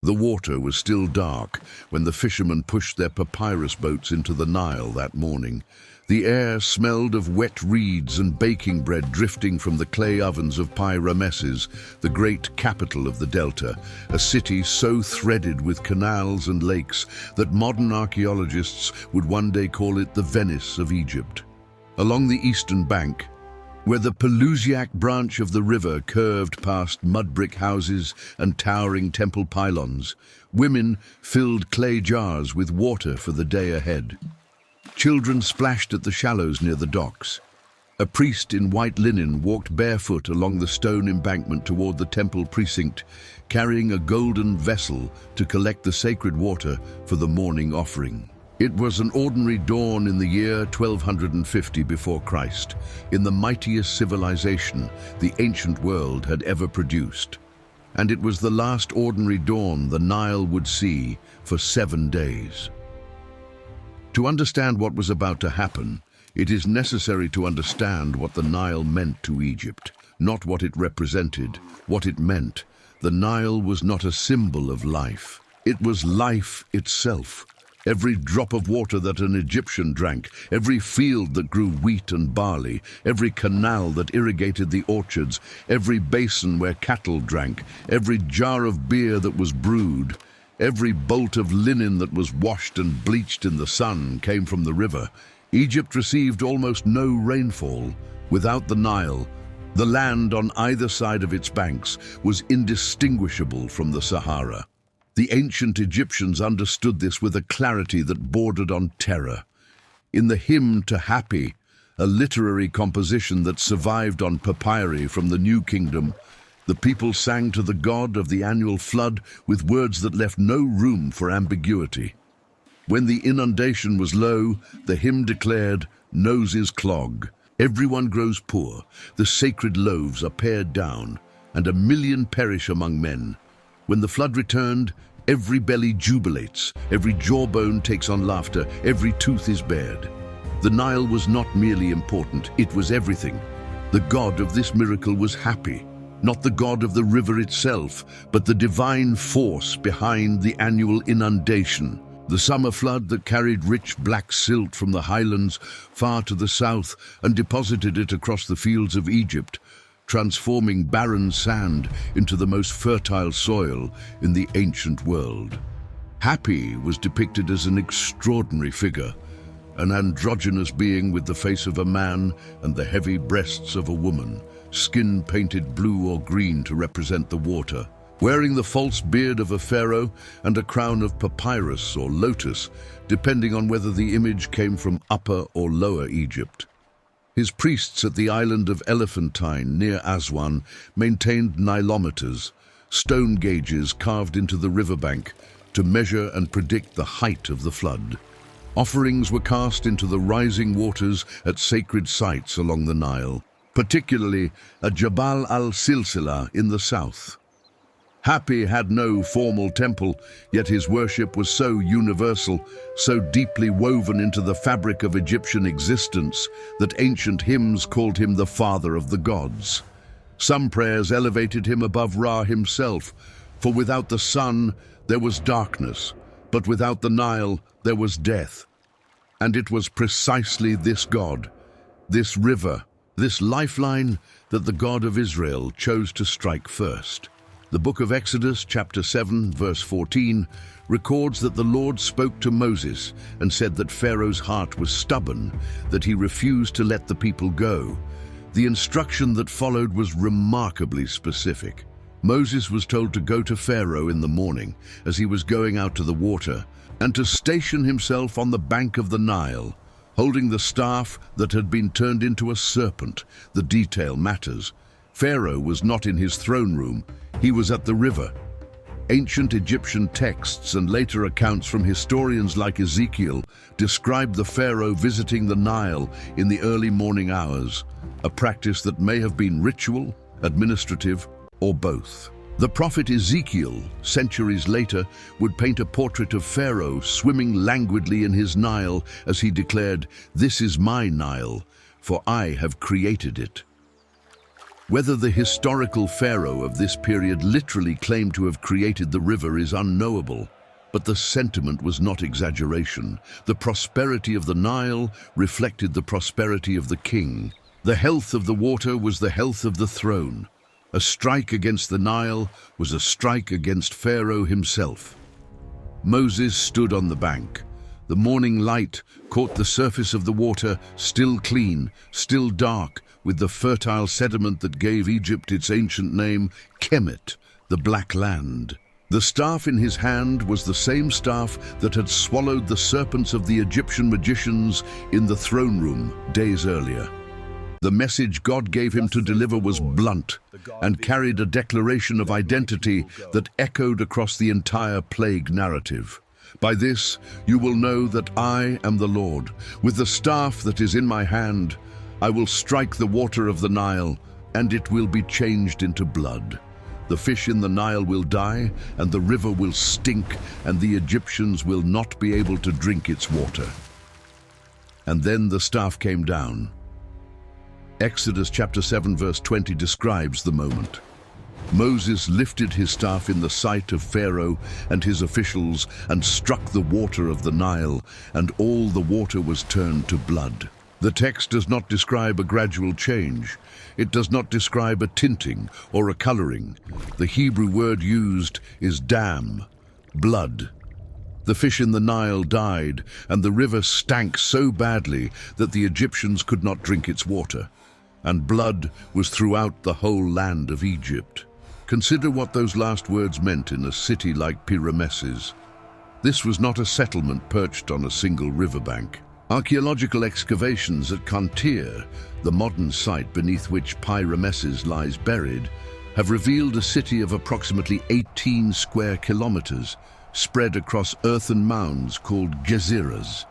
The water was still dark when the fishermen pushed their papyrus boats into the Nile that morning. The air smelled of wet reeds and baking bread drifting from the clay ovens of Pi-Ramesses, the great capital of the Delta, a city so threaded with canals and lakes that modern archaeologists would one day call it the Venice of Egypt. Along the eastern bank, where the Pelusiac branch of the river curved past mud-brick houses and towering temple pylons, women filled clay jars with water for the day ahead. Children splashed at the shallows near the docks. A priest in white linen walked barefoot along the stone embankment toward the temple precinct, carrying a golden vessel to collect the sacred water for the morning offering. It was an ordinary dawn in the year 1250 before Christ, in the mightiest civilization the ancient world had ever produced. And it was the last ordinary dawn the Nile would see for 7 days. To understand what was about to happen, it is necessary to understand what the Nile meant to Egypt, not what it represented, what it meant. The Nile was not a symbol of life. It was life itself. Every drop of water that an Egyptian drank, every field that grew wheat and barley, every canal that irrigated the orchards, every basin where cattle drank, every jar of beer that was brewed, every bolt of linen that was washed and bleached in the sun came from the river. Egypt received almost no rainfall. Without the Nile, the land on either side of its banks was indistinguishable from the Sahara. The ancient Egyptians understood this with a clarity that bordered on terror. In the hymn to Hapi, a literary composition that survived on papyri from the New Kingdom, the people sang to the god of the annual flood with words that left no room for ambiguity. When the inundation was low, the hymn declared, "Noses clog, everyone grows poor, the sacred loaves are pared down, and 1,000,000 perish among men. When the flood returned, every belly jubilates, every jawbone takes on laughter, every tooth is bared." The Nile was not merely important, it was everything. The god of this miracle was Hapi, not the god of the river itself, but the divine force behind the annual inundation. The summer flood that carried rich black silt from the highlands far to the south and deposited it across the fields of Egypt, transforming barren sand into the most fertile soil in the ancient world. Hapi was depicted as an extraordinary figure, an androgynous being with the face of a man and the heavy breasts of a woman, skin painted blue or green to represent the water, wearing the false beard of a pharaoh and a crown of papyrus or lotus, depending on whether the image came from Upper or Lower Egypt. His priests at the island of Elephantine near Aswan maintained nilometers, stone gauges carved into the riverbank to measure and predict the height of the flood. Offerings were cast into the rising waters at sacred sites along the Nile, particularly at Jabal al-Silsila in the south. Hapi had no formal temple, yet his worship was so universal, so deeply woven into the fabric of Egyptian existence, that ancient hymns called him the father of the gods. Some prayers elevated him above Ra himself, for without the sun there was darkness, but without the Nile there was death. And it was precisely this god, this river, this lifeline that the God of Israel chose to strike first. The book of Exodus, chapter 7, verse 14, records that the Lord spoke to Moses and said that Pharaoh's heart was stubborn, that he refused to let the people go. The instruction that followed was remarkably specific. Moses was told to go to Pharaoh in the morning as he was going out to the water, and to station himself on the bank of the Nile, holding the staff that had been turned into a serpent. The detail matters. Pharaoh was not in his throne room, he was at the river. Ancient Egyptian texts and later accounts from historians like Ezekiel describe the pharaoh visiting the Nile in the early morning hours, a practice that may have been ritual, administrative, or both. The prophet Ezekiel, centuries later, would paint a portrait of Pharaoh swimming languidly in his Nile as he declared, "This is my Nile, for I have created it." Whether the historical pharaoh of this period literally claimed to have created the river is unknowable, but the sentiment was not exaggeration. The prosperity of the Nile reflected the prosperity of the king. The health of the water was the health of the throne. A strike against the Nile was a strike against Pharaoh himself. Moses stood on the bank. The morning light caught the surface of the water, still clean, still dark, with the fertile sediment that gave Egypt its ancient name, Kemet, the Black Land. The staff in his hand was the same staff that had swallowed the serpents of the Egyptian magicians in the throne room days earlier. The message God gave him to deliver was blunt and carried a declaration of identity that echoed across the entire plague narrative. By this you will know that I am the Lord. With the staff that is in my hand, I will strike the water of the Nile, and it will be changed into blood. The fish in the Nile will die, and the river will stink, and the Egyptians will not be able to drink its water. And then the staff came down. Exodus chapter 7 verse 20 describes the moment. Moses lifted his staff in the sight of Pharaoh and his officials and struck the water of the Nile, and all the water was turned to blood. The text does not describe a gradual change. It does not describe a tinting or a coloring. The Hebrew word used is dam, blood. The fish in the Nile died, and the river stank so badly that the Egyptians could not drink its water. And blood was throughout the whole land of Egypt. Consider what those last words meant in a city like Pi-Ramesses. This was not a settlement perched on a single riverbank. Archaeological excavations at Kantir, the modern site beneath which Pi-Ramesses lies buried, have revealed a city of approximately 18 square kilometers, spread across earthen mounds called geziras,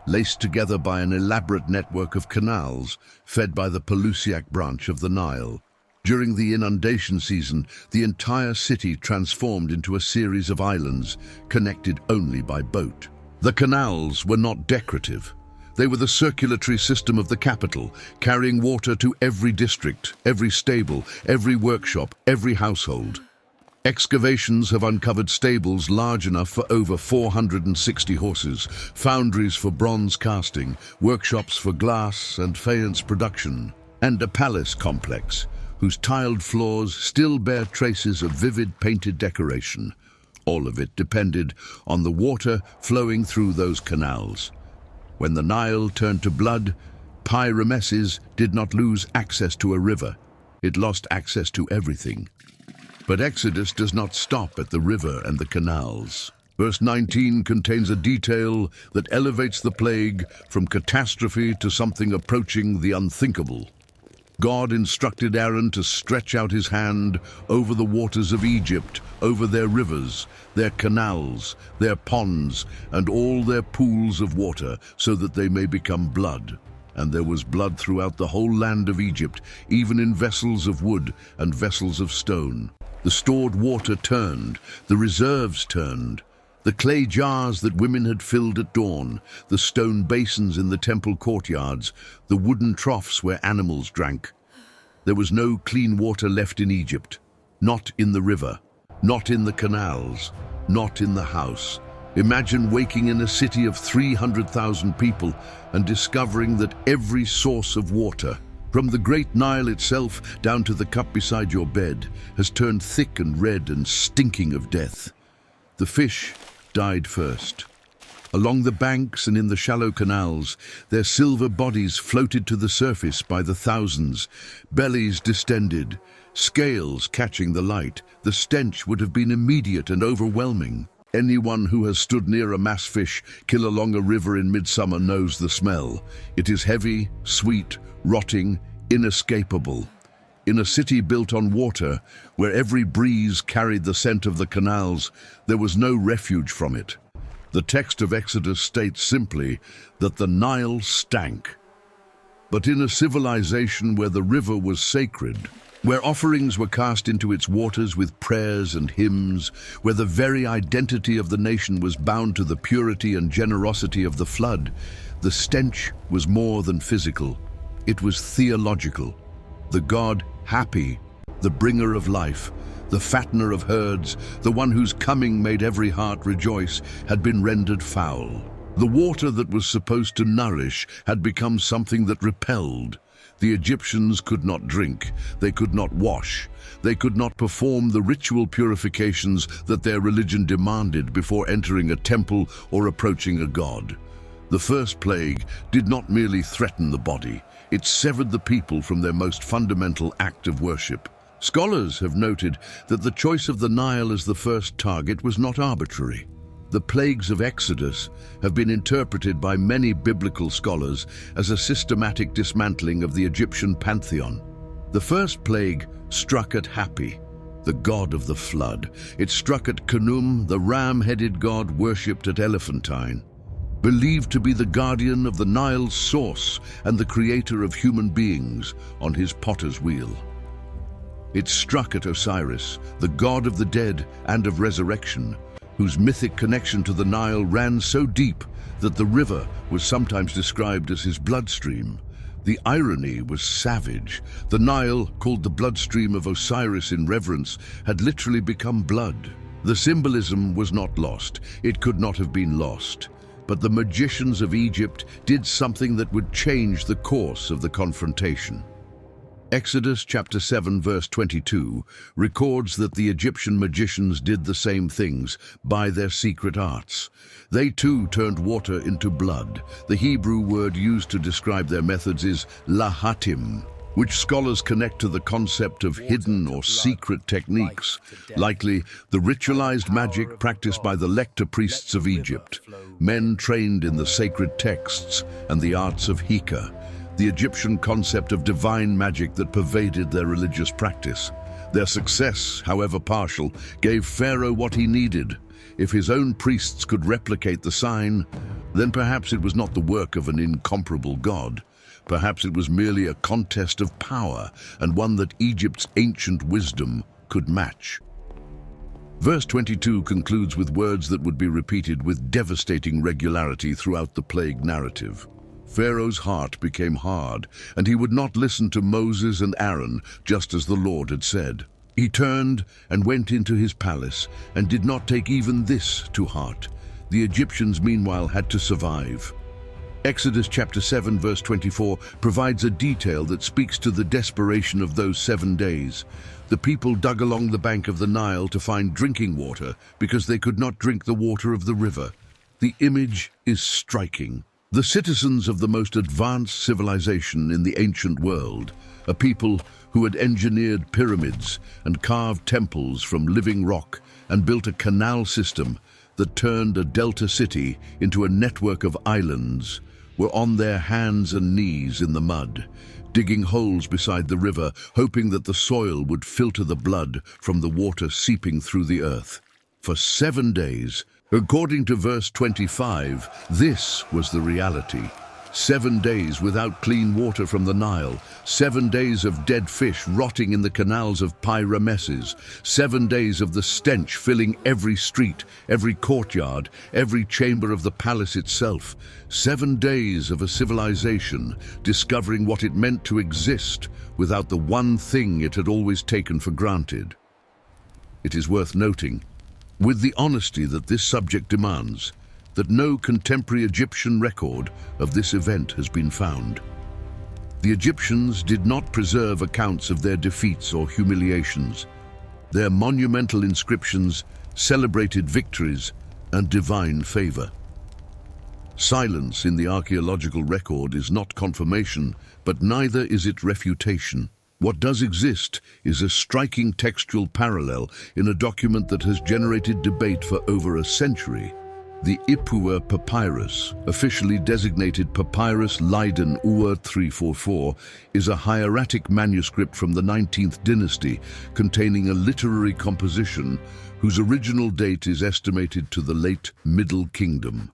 laced together by an elaborate network of canals fed by the Pelusiac branch of the Nile. During the inundation season, the entire city transformed into a series of islands connected only by boat. The canals were not decorative. They were the circulatory system of the capital, carrying water to every district, every stable, every workshop, every household. Excavations have uncovered stables large enough for over 460 horses, foundries for bronze casting, workshops for glass and faience production, and a palace complex whose tiled floors still bear traces of vivid painted decoration. All of it depended on the water flowing through those canals. When the Nile turned to blood, Pi-Ramesses did not lose access to a river. It lost access to everything. But Exodus does not stop at the river and the canals. Verse 19 contains a detail that elevates the plague from catastrophe to something approaching the unthinkable. God instructed Aaron to stretch out his hand over the waters of Egypt, over their rivers, their canals, their ponds, and all their pools of water, so that they may become blood. And there was blood throughout the whole land of Egypt, even in vessels of wood and vessels of stone. The stored water turned, the reserves turned. The clay jars that women had filled at dawn, the stone basins in the temple courtyards, the wooden troughs where animals drank. There was no clean water left in Egypt, not in the river, not in the canals, not in the house. Imagine waking in a city of 300,000 people and discovering that every source of water, from the great Nile itself down to the cup beside your bed, has turned thick and red and stinking of death. The fish died first. Along the banks and in the shallow canals, their silver bodies floated to the surface by the thousands, bellies distended, scales catching the light. The stench would have been immediate and overwhelming. Anyone who has stood near a mass fish kill along a river in midsummer knows the smell. It is heavy, sweet, rotting, inescapable. In a city built on water, where every breeze carried the scent of the canals, there was no refuge from it. The text of Exodus states simply that the Nile stank. But in a civilization where the river was sacred, where offerings were cast into its waters with prayers and hymns, where the very identity of the nation was bound to the purity and generosity of the flood, the stench was more than physical. It was theological. The God Happy, the bringer of life, the fattener of herds, the one whose coming made every heart rejoice, had been rendered foul. The water that was supposed to nourish had become something that repelled. The Egyptians could not drink, they could not wash, they could not perform the ritual purifications that their religion demanded before entering a temple or approaching a god. The first plague did not merely threaten the body, it severed the people from their most fundamental act of worship. Scholars have noted that the choice of the Nile as the first target was not arbitrary. The plagues of Exodus have been interpreted by many biblical scholars as a systematic dismantling of the Egyptian pantheon. The first plague struck at Hapi, the god of the flood. It struck at Khnum, the ram-headed god worshipped at Elephantine. Believed to be the guardian of the Nile's source and the creator of human beings on his potter's wheel. It struck at Osiris, the god of the dead and of resurrection, whose mythic connection to the Nile ran so deep that the river was sometimes described as his bloodstream. The irony was savage. The Nile, called the bloodstream of Osiris in reverence, had literally become blood. The symbolism was not lost. It could not have been lost. But the magicians of Egypt did something that would change the course of the confrontation. Exodus chapter 7 verse 22 records that the Egyptian magicians did the same things by their secret arts. They too turned water into blood. The Hebrew word used to describe their methods is lahatim, which scholars connect to the concept of hidden or secret techniques, likely the ritualized magic practiced by the lector priests of Egypt, men trained in the sacred texts and the arts of Hika, the Egyptian concept of divine magic that pervaded their religious practice. Their success, however partial, gave Pharaoh what he needed. If his own priests could replicate the sign, then perhaps it was not the work of an incomparable god. Perhaps it was merely a contest of power, and one that Egypt's ancient wisdom could match. Verse 22 concludes with words that would be repeated with devastating regularity throughout the plague narrative. Pharaoh's heart became hard, and he would not listen to Moses and Aaron, just as the Lord had said. He turned and went into his palace, and did not take even this to heart. The Egyptians, meanwhile, had to survive. Exodus chapter 7 verse 24 provides a detail that speaks to the desperation of those 7 days. The people dug along the bank of the Nile to find drinking water because they could not drink the water of the river. The image is striking. The citizens of the most advanced civilization in the ancient world, a people who had engineered pyramids and carved temples from living rock and built a canal system that turned a delta city into a network of islands, were on their hands and knees in the mud, digging holes beside the river, hoping that the soil would filter the blood from the water seeping through the earth. For 7 days, according to verse 25, this was the reality. 7 days without clean water from the Nile, 7 days of dead fish rotting in the canals of Pi-Ramesses, 7 days of the stench filling every street, every courtyard, every chamber of the palace itself, 7 days of a civilization discovering what it meant to exist without the one thing it had always taken for granted. It is worth noting, with the honesty that this subject demands, that no contemporary Egyptian record of this event has been found. The Egyptians did not preserve accounts of their defeats or humiliations. Their monumental inscriptions celebrated victories and divine favor. Silence in the archaeological record is not confirmation, but neither is it refutation. What does exist is a striking textual parallel in a document that has generated debate for over a century. The Ipuwer Papyrus, officially designated Papyrus Leiden Ur 344, is a hieratic manuscript from the 19th dynasty containing a literary composition whose original date is estimated to the late Middle Kingdom.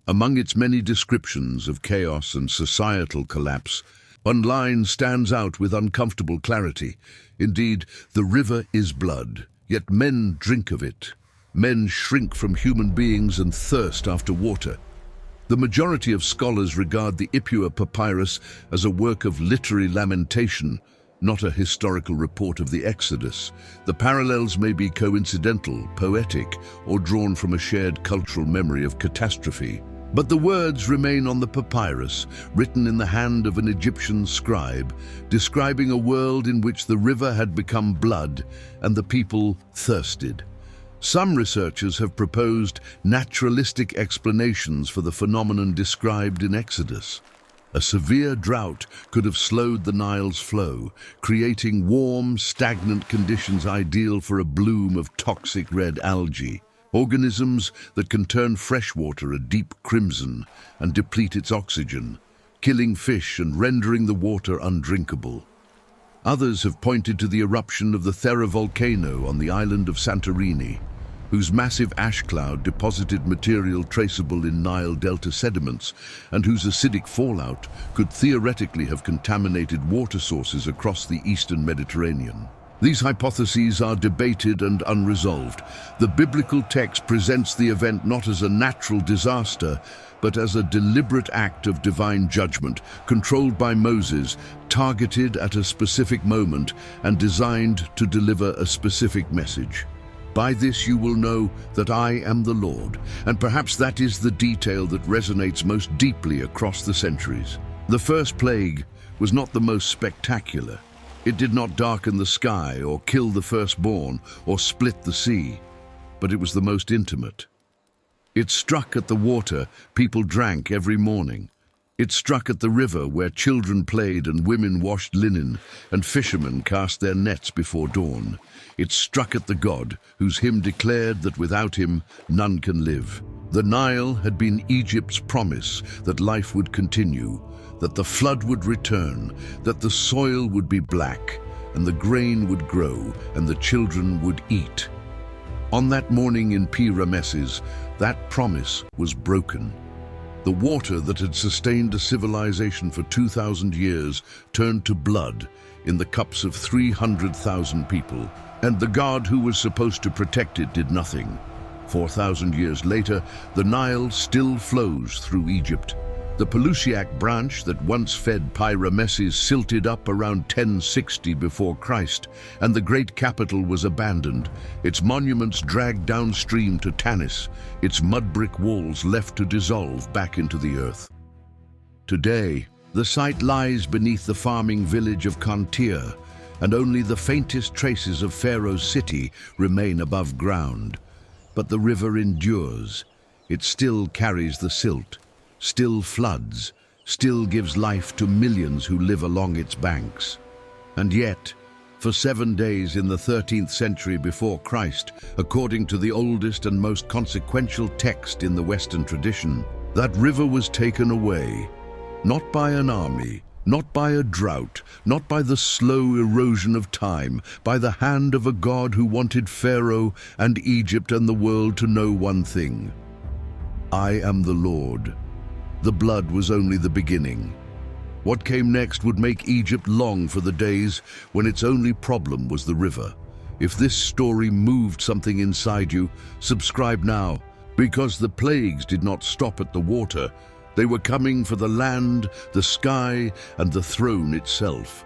Among its many descriptions of chaos and societal collapse, one line stands out with uncomfortable clarity. Indeed, the river is blood, yet men drink of it. Men shrink from human beings and thirst after water. The majority of scholars regard the Ipuwer Papyrus as a work of literary lamentation, not a historical report of the Exodus. The parallels may be coincidental, poetic, or drawn from a shared cultural memory of catastrophe. But the words remain on the papyrus, written in the hand of an Egyptian scribe, describing a world in which the river had become blood and the people thirsted. Some researchers have proposed naturalistic explanations for the phenomenon described in Exodus. A severe drought could have slowed the Nile's flow, creating warm, stagnant conditions ideal for a bloom of toxic red algae, organisms that can turn freshwater a deep crimson and deplete its oxygen, killing fish and rendering the water undrinkable. Others have pointed to the eruption of the Thera volcano on the island of Santorini, whose massive ash cloud deposited material traceable in Nile Delta sediments and whose acidic fallout could theoretically have contaminated water sources across the eastern Mediterranean. These hypotheses are debated and unresolved. The biblical text presents the event not as a natural disaster, but as a deliberate act of divine judgment, controlled by Moses, targeted at a specific moment and designed to deliver a specific message. By this you will know that I am the Lord, and perhaps that is the detail that resonates most deeply across the centuries. The first plague was not the most spectacular. It did not darken the sky or kill the firstborn or split the sea, but it was the most intimate. It struck at the water people drank every morning. It struck at the river where children played and women washed linen and fishermen cast their nets before dawn. It struck at the God whose hymn declared that without him none can live. The Nile had been Egypt's promise that life would continue, that the flood would return, that the soil would be black, and the grain would grow, and the children would eat. On that morning in Pi Ramesses, that promise was broken. The water that had sustained a civilization for 2,000 years turned to blood in the cups of 300,000 people, and the God who was supposed to protect it did nothing. 4,000 years later, the Nile still flows through Egypt. The Pelusiac branch that once fed Pi Ramesses silted up around 1060 before Christ, and the great capital was abandoned, its monuments dragged downstream to Tanis, its mud brick walls left to dissolve back into the earth. Today, the site lies beneath the farming village of Kantir, and only the faintest traces of Pharaoh's city remain above ground. But the river endures. It still carries the silt, still floods, still gives life to millions who live along its banks. And yet, for 7 days in the 13th century before Christ, according to the oldest and most consequential text in the Western tradition, that river was taken away, not by an army, not by a drought, not by the slow erosion of time, by the hand of a God who wanted Pharaoh and Egypt and the world to know one thing: I am the Lord. The blood was only the beginning. What came next would make Egypt long for the days when its only problem was the river. If this story moved something inside you, subscribe now, because the plagues did not stop at the water. They were coming for the land, the sky, and the throne itself.